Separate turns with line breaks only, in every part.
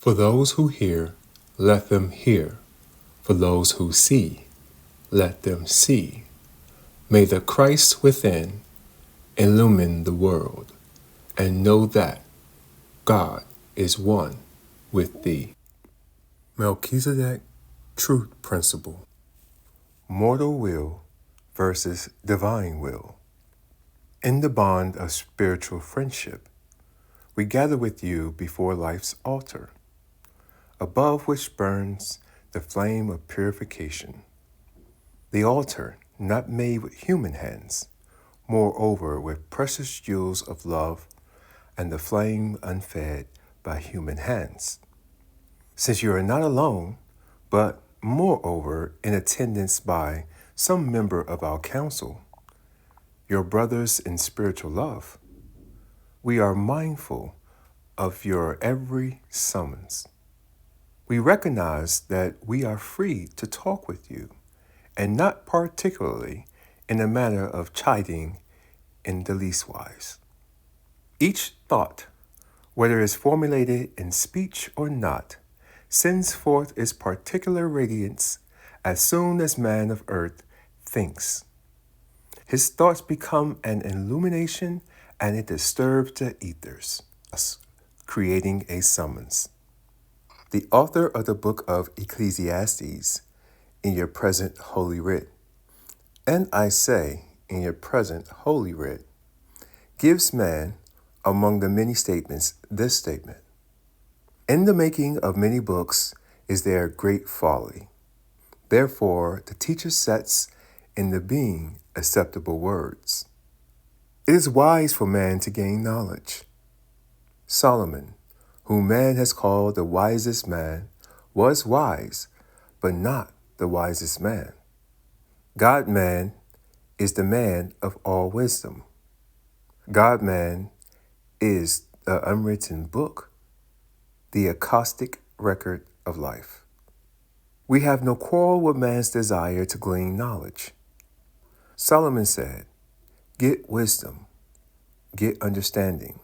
For those who hear, let them hear. For those who see, let them see. May the Christ within illumine the world, and know that God is one with thee. Melchizedek Truth Principle. Mortal will versus divine will. In the bond of spiritual friendship, we gather with you before life's altar, above which burns the flame of purification. The altar, not made with human hands, moreover with precious jewels of love, and the flame unfed by human hands. Since you are not alone, but moreover in attendance by some member of our council, your brothers in spiritual love, we are mindful of your every summons. We recognize that we are free to talk with you, and not particularly in a manner of chiding in the least wise. Each thought, whether it's formulated in speech or not, sends forth its particular radiance as soon as man of earth thinks. His thoughts become an illumination, and it disturbs the ethers, creating a summons. The author of the book of Ecclesiastes, in your present holy writ, and I say in your present holy writ, gives man, among the many statements, this statement: in the making of many books is there great folly. Therefore, the teacher sets in the being acceptable words. It is wise for man to gain knowledge. Solomon, whom man has called the wisest man, was wise, but not the wisest man. God-man is the man of all wisdom. God-man is the unwritten book, the acoustic record of life. We have no quarrel with man's desire to glean knowledge. Solomon said, get wisdom, get understanding.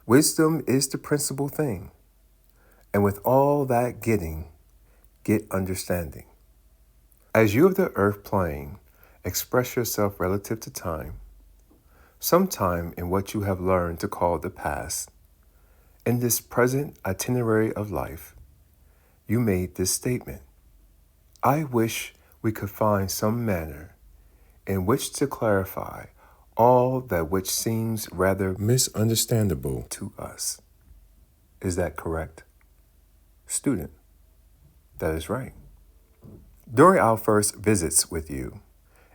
Wisdom is the principal thing, and with all that getting, get understanding. As you of the earth plane express yourself relative to time, sometime in what you have learned to call the past, in this present itinerary of life, you made this statement: I wish we could find some manner in which to clarify all that which seems rather misunderstandable to us. Is that correct? Student, that is right. During our first visits with you,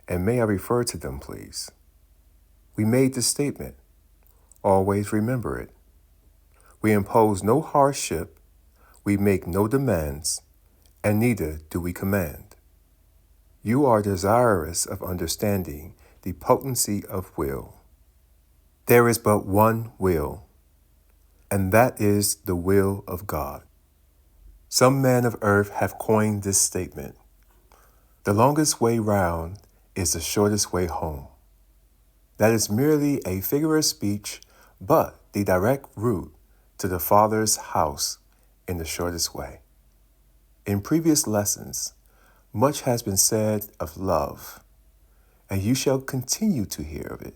and may I refer to them, please, we made this statement. Always remember it. We impose no hardship, we make no demands, and neither do we command. You are desirous of understanding the potency of will. There is but one will, and that is the will of God. Some men of earth have coined this statement: the longest way round is the shortest way home. That is merely a figure of speech, but the direct route to the Father's house in the shortest way. In previous lessons, much has been said of love, and you shall continue to hear of it.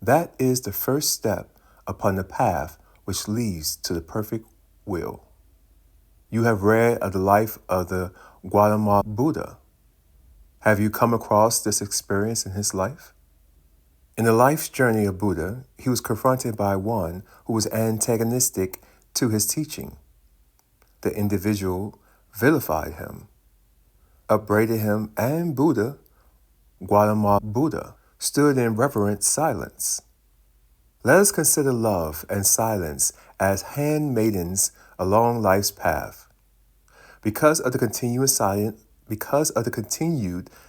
That is the first step upon the path which leads to the perfect will. You have read of the life of the Gautama Buddha. Have you come across this experience in his life? In the life's journey of Buddha, he was confronted by one who was antagonistic to his teaching. The individual vilified him, upbraided him, and Buddha, Gautama Buddha, stood in reverent silence. Let us consider love and silence as handmaidens along life's path. Because of the continued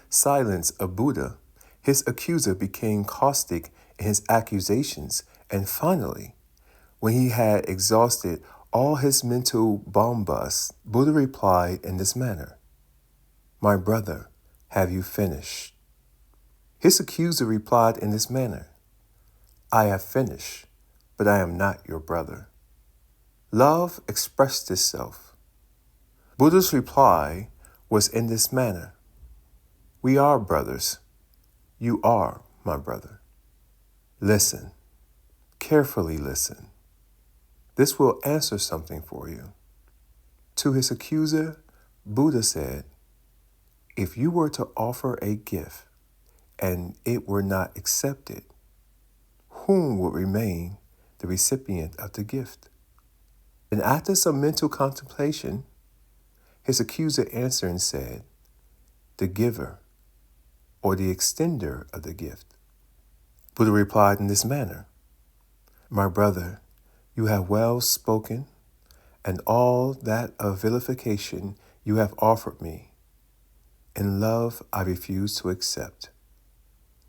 silence of Buddha, his accuser became caustic in his accusations, and finally, when he had exhausted all his mental bombast, Buddha replied in this manner: My brother, have you finished? His accuser replied in this manner: I have finished, but I am not your brother. Love expressed itself. Buddha's reply was in this manner: "We are brothers. You are my brother. Listen, carefully listen. This will answer something for you." To his accuser, Buddha said, "If you were to offer a gift and it were not accepted, whom would remain the recipient of the gift?" And after some mental contemplation, his accuser answered and said, "The giver, or the extender of the gift." Buddha replied in this manner: "My brother, you have well spoken, and all that of vilification you have offered me, in love I refuse to accept.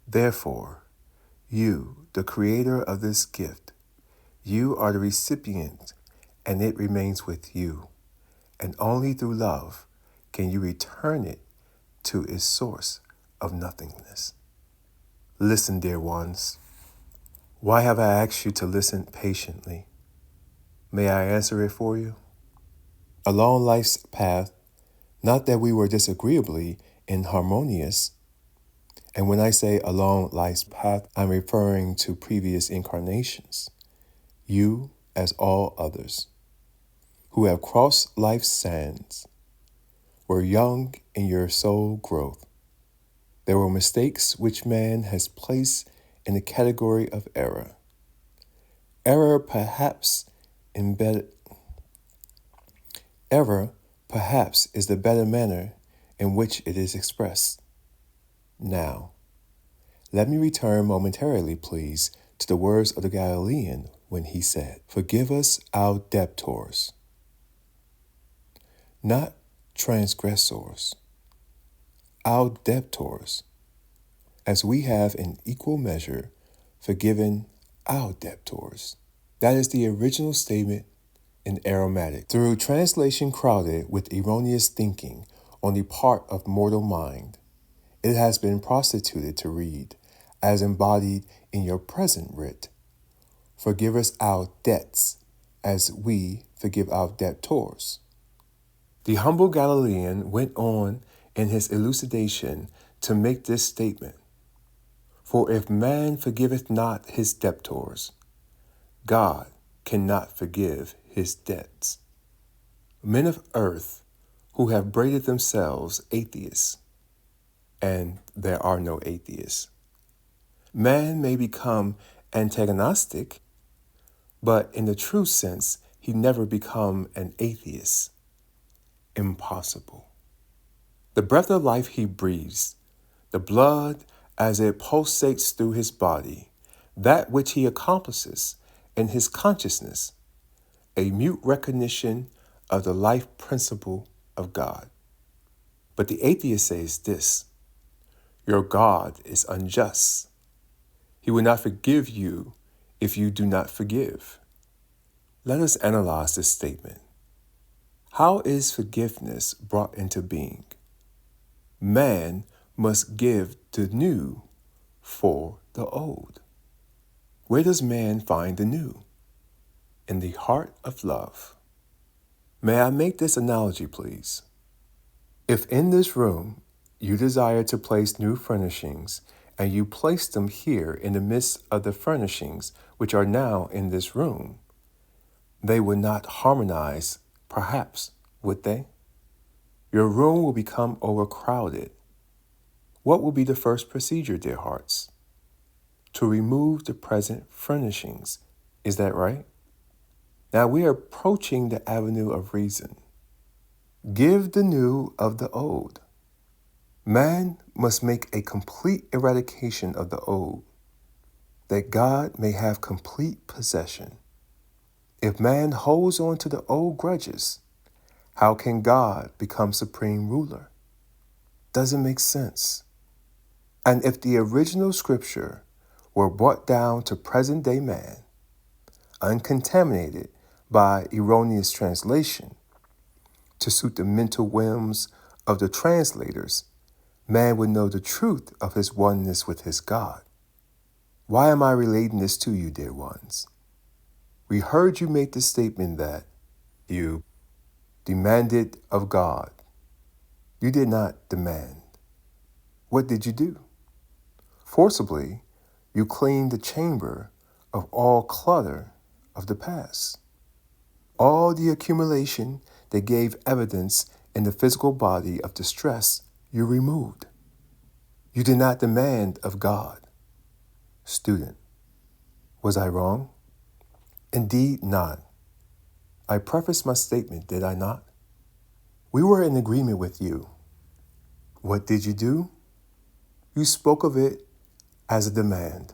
Therefore, you, the creator of this gift, you are the recipient, and it remains with you, and only through love can you return it to its source of nothingness." Listen, dear ones. Why have I asked you to listen patiently? May I answer it for you? Along life's path, not that we were disagreeably inharmonious, and when I say along life's path, I'm referring to previous incarnations, you, as all others, who have crossed life's sands, were young in your soul growth. There were mistakes which man has placed in the category of error. Error perhaps is the better manner in which it is expressed. Now, let me return momentarily, please, to the words of the Galilean when he said, "Forgive us our debtors," not transgressors, our debtors, as we have in equal measure forgiven our debtors. That is the original statement in Aramaic. Through translation crowded with erroneous thinking on the part of mortal mind, it has been prostituted to read, as embodied in your present writ, "Forgive us our debts, as we forgive our debtors." The humble Galilean went on in his elucidation to make this statement: "For if man forgiveth not his debtors, God cannot forgive his debts." Men of earth who have braided themselves atheists, and there are no atheists. Man may become antagonistic, but in the true sense, he never become an atheist. Impossible. The breath of life he breathes, the blood as it pulsates through his body, that which he accomplishes in his consciousness, a mute recognition of the life principle of God. But the atheist says this: your God is unjust. He will not forgive you if you do not forgive. Let us analyze this statement. How is forgiveness brought into being? Man must give the new for the old. Where does man find the new? In the heart of love. May I make this analogy, please? If in this room you desire to place new furnishings, and you place them here in the midst of the furnishings which are now in this room, they would not harmonize, perhaps, would they? Your room will become overcrowded. What will be the first procedure, dear hearts? To remove the present furnishings. Is that right? Now we are approaching the avenue of reason. Give the new of the old. Man must make a complete eradication of the old, that God may have complete possession. If man holds on to the old grudges, how can God become supreme ruler? Doesn't make sense. And if the original scripture were brought down to present-day man, uncontaminated by erroneous translation, to suit the mental whims of the translators, man would know the truth of his oneness with his God. Why am I relating this to you, dear ones? We heard you make the statement that You demanded of God. You did not demand. What did you do? Forcibly, you cleaned the chamber of all clutter of the past. All the accumulation that gave evidence in the physical body of distress you removed. You did not demand of God. Student, was I wrong? Indeed not. I prefaced my statement, did I not? We were in agreement with you. What did you do? You spoke of it as a demand.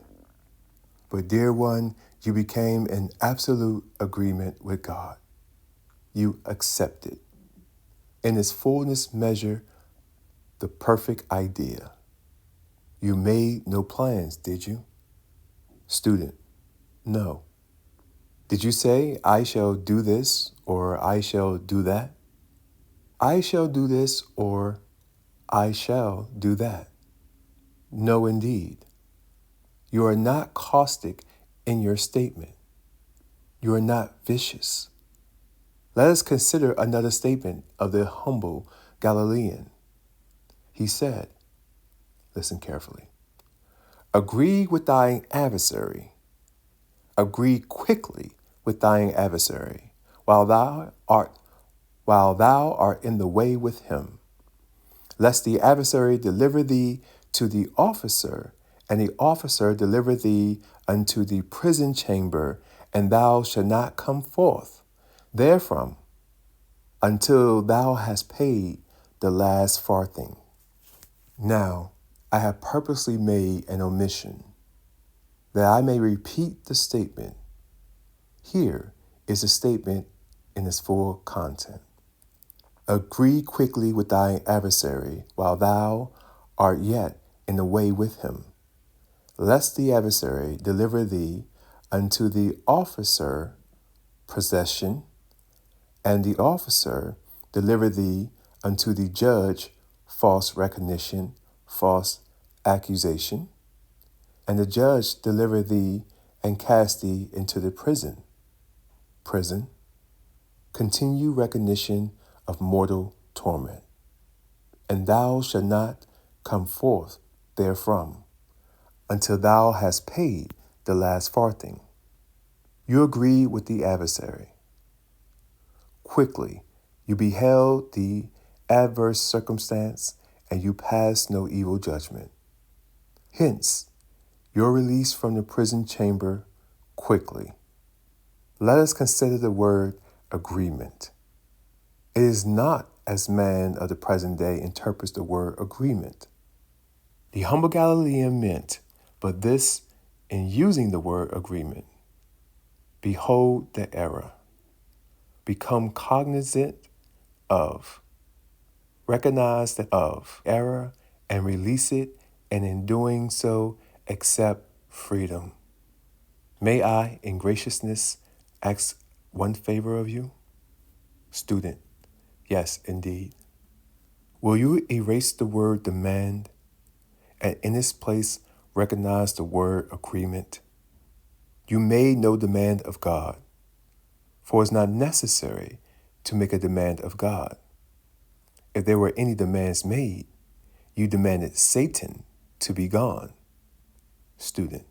But dear one, you became in absolute agreement with God. You accepted, in its fullness measure, the perfect idea. You made no plans, did you? Student, no. Did you say, I shall do this or I shall do that? I shall do this or I shall do that? No, indeed. You are not caustic in your statement. You are not vicious. Let us consider another statement of the humble Galilean. He said, listen carefully, agree with thine adversary. Agree quickly with thine adversary, while thou art in the way with him, lest the adversary deliver thee to the officer, and the officer deliver thee unto the prison chamber, and thou shalt not come forth therefrom until thou hast paid the last farthing. Now, I have purposely made an omission, that I may repeat the statement. Here is the statement in its full content. Agree quickly with thy adversary while thou art yet in the way with him, lest the adversary deliver thee unto the officer possession, and the officer deliver thee unto the judge false recognition, false accusation, and the judge deliver thee and cast thee into the prison. Continue recognition of mortal torment, and thou shalt not come forth therefrom until thou hast paid the last farthing. You agree with the adversary. Quickly, you beheld the adverse circumstance, and you passed no evil judgment. Hence, your release from the prison chamber quickly. Let us consider the word agreement. It is not as man of the present day interprets the word agreement. The humble Galilean meant but this in using the word agreement. Behold the error. Become cognizant of. Recognize the of error and release it, and in doing so, accept freedom. May I, in graciousness, ask one favor of you? Student, yes, indeed. Will you erase the word demand and in its place recognize the word agreement? You made no demand of God, for it's not necessary to make a demand of God. If there were any demands made, you demanded Satan to be gone. Student,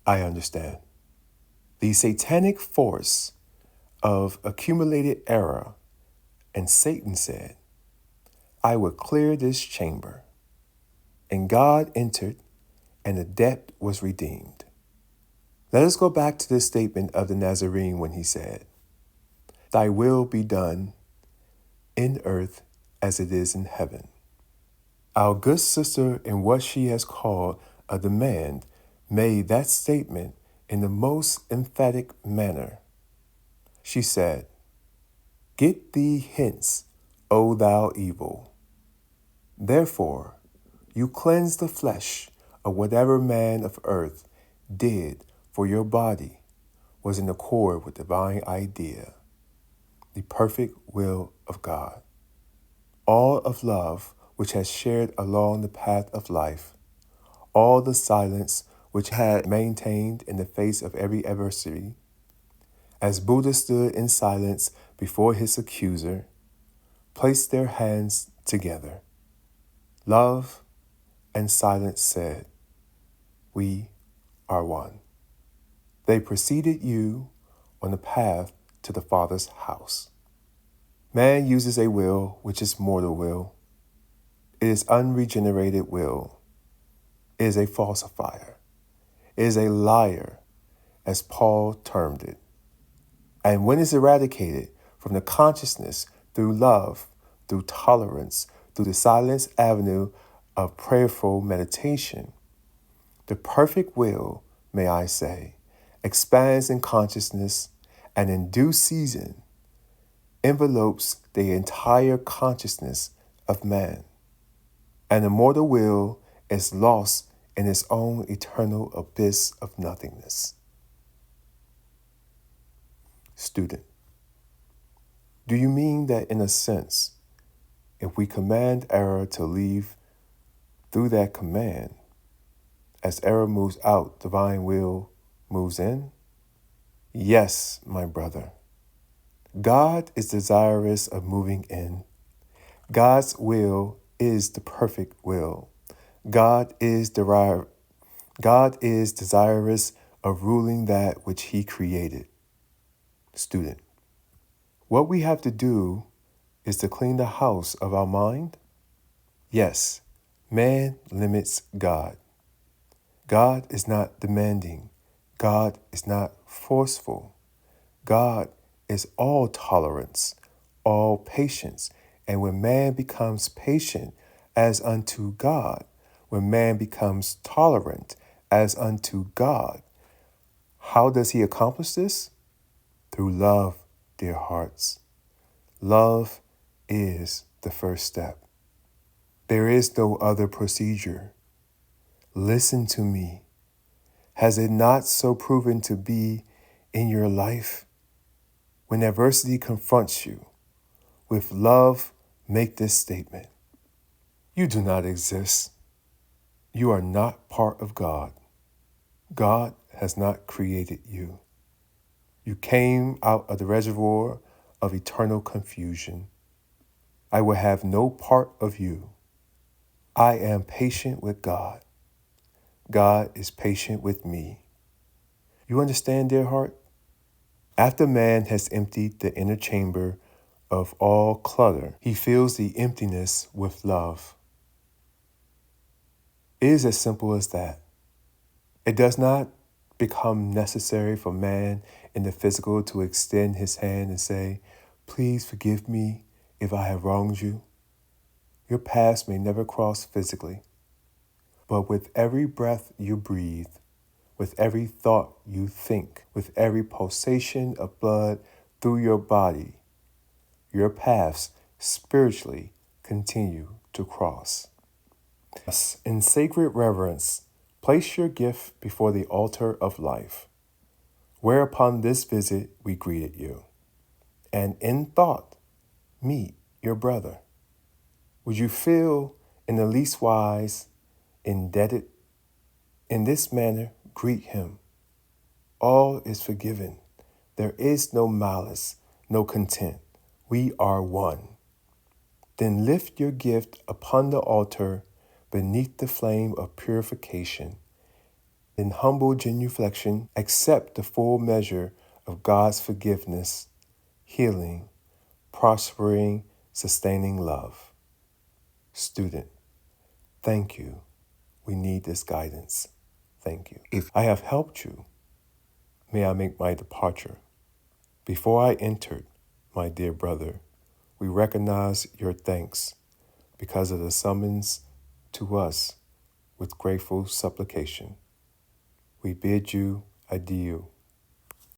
I understand. The satanic force of accumulated error, and Satan said, I will clear this chamber. And God entered, and the debt was redeemed. Let us go back to this statement of the Nazarene when he said, Thy will be done in earth as it is in heaven. Our good sister, in what she has called a demand, made that statement in the most emphatic manner. She said, Get thee hence, O thou evil. Therefore, you cleanse the flesh of whatever man of earth did, for your body was in accord with divine idea, the perfect will of God. All of love which has shared along the path of life, all the silence which had maintained in the face of every adversity, As Buddha stood in silence before his accuser, placed their hands together. Love and silence said, "We are one." They preceded you on the path to the Father's house. Man uses a will which is mortal will. It is unregenerated will. It is a falsifier. It is a liar, as Paul termed it. And when it's eradicated from the consciousness through love, through tolerance, through the silence avenue of prayerful meditation, the perfect will, may I say, expands in consciousness and in due season envelopes the entire consciousness of man. And the mortal will is lost in its own eternal abyss of nothingness. Student, do you mean that in a sense, if we command error to leave through that command, as error moves out, divine will moves in? Yes, my brother. God is desirous of moving in. God's will is the perfect will. God is desirous of ruling that which he created. Student, what we have to do is to clean the house of our mind? Yes, man limits God. God is not demanding. God is not forceful. God is all tolerance, all patience. And when man becomes patient as unto God, when man becomes tolerant as unto God, how does he accomplish this? Through love, dear hearts. Love is the first step. There is no other procedure. Listen to me. Has it not so proven to be in your life? When adversity confronts you, with love, make this statement. You do not exist. You are not part of God. God has not created you. You came out of the reservoir of eternal confusion. I will have no part of you. I am patient with God. God is patient with me. You understand, dear heart? After man has emptied the inner chamber of all clutter, he fills the emptiness with love. It is as simple as that. It does not become necessary for man in the physical to extend his hand and say, "Please forgive me if I have wronged you." Your paths may never cross physically, but with every breath you breathe, with every thought you think, with every pulsation of blood through your body, your paths spiritually continue to cross. Thus, in sacred reverence, place your gift before the altar of life, where upon this visit we greeted you, and in thought, meet your brother. Would you feel in the least wise indebted? In this manner, greet him. All is forgiven. There is no malice, no contempt. We are one. Then lift your gift upon the altar beneath the flame of purification. In humble genuflection, accept the full measure of God's forgiveness, healing, prospering, sustaining love. Student, thank you. We need this guidance. Thank you. If I have helped you, may I make my departure. Before I entered, my dear brother, we recognize your thanks because of the summons to us with grateful supplication. We bid you adieu.